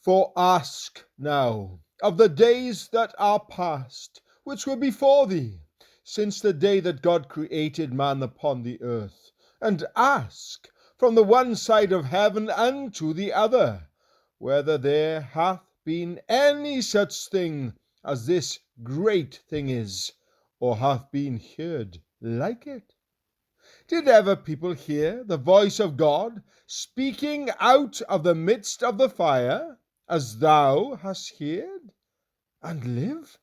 For ask now of the days that are past, which were before thee, since the day that God created man upon the earth, and ask from the one side of heaven unto the other, whether there hath been any such thing as this great thing is, or hath been heard like it? Did ever people hear the voice of God speaking out of the midst of the fire, as thou hast heard, and live?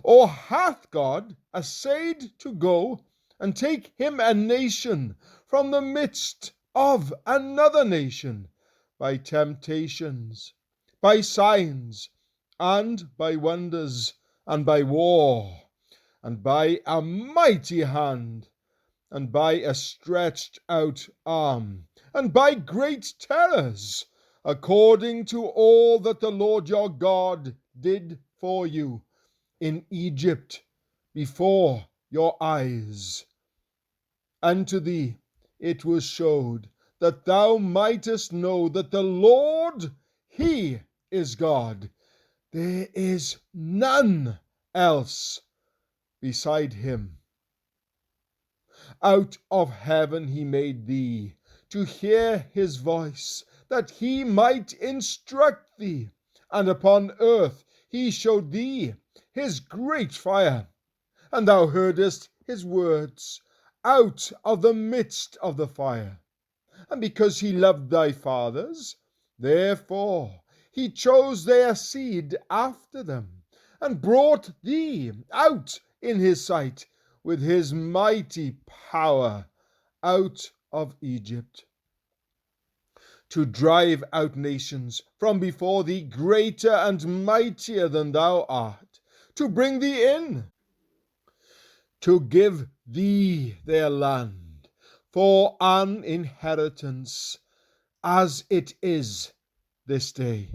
Or hath God essayed to go and take him a nation from the midst of another nation, by temptations, by signs, and by wonders, and by war, and by a mighty hand, and by a stretched out arm, and by great terrors, according to all that the Lord your God did for you in Egypt before your eyes? Unto thee it was showed, that thou mightest know that the Lord, he is God. There is none else beside him. Out of heaven he made thee, to hear his voice, that he might instruct thee. And upon earth he showed thee his great fire, and thou heardest his words out of the midst of the fire. And because he loved thy fathers, therefore he chose their seed after them, and brought thee out in his sight with his mighty power out of Egypt, to drive out nations from before thee greater and mightier than thou art, to bring thee in, to give thee their land for an inheritance, as it is this day.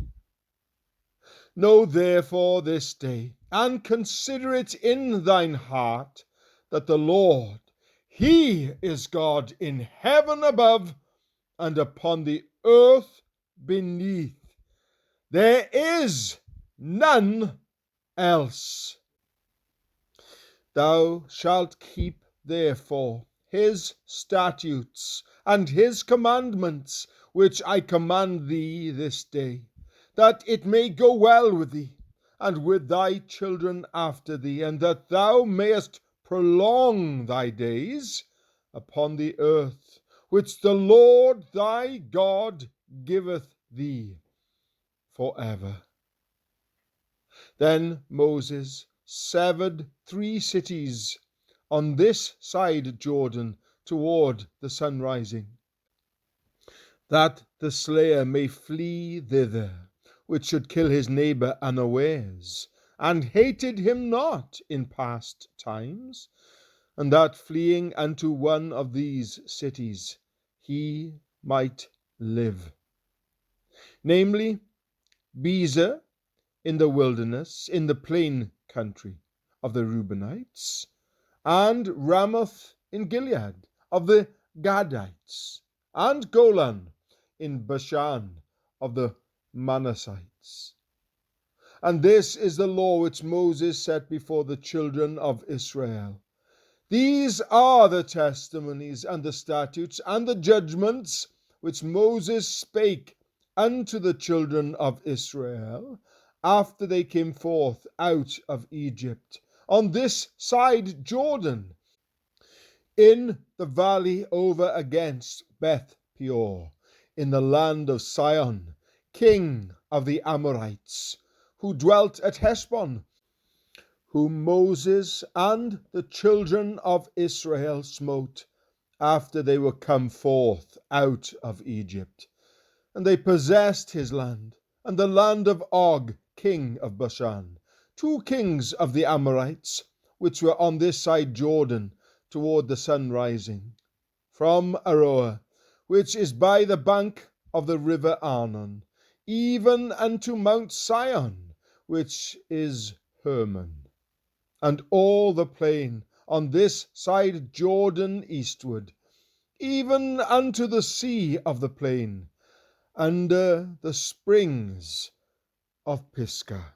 Know therefore this day, and consider it in thine heart, that the Lord, he is God in heaven above, and upon the earth beneath. There is none else. Thou shalt keep therefore his statutes and his commandments, which I command thee this day, that it may go well with thee, and with thy children after thee, and that thou mayest prolong thy days upon the earth, which the Lord thy God giveth thee forever. Then Moses severed 3 cities on this side Jordan toward the sun rising, that the slayer may flee thither, which should kill his neighbor unawares, and hated him not in past times, and that fleeing unto one of these cities he might live, namely Bezer in the wilderness, in the plain country of the Reubenites, and Ramoth in Gilead of the Gadites, and Golan in Bashan of the Manassites. And this is the law which Moses set before the children of Israel. These are the testimonies and the statutes and the judgments which Moses spake unto the children of Israel after they came forth out of Egypt, on this side Jordan, in the valley over against Beth Peor, in the land of Sihon, king of the Amorites, who dwelt at Heshbon, whom Moses and the children of Israel smote after they were come forth out of Egypt. And they possessed his land, and the land of Og, king of Bashan, 2 kings of the Amorites, which were on this side Jordan, toward the sun rising, from Aroer, which is by the bank of the river Arnon, even unto Mount Sion, which is Hermon, and all the plain on this side Jordan eastward, even unto the sea of the plain, under the springs of Pisgah.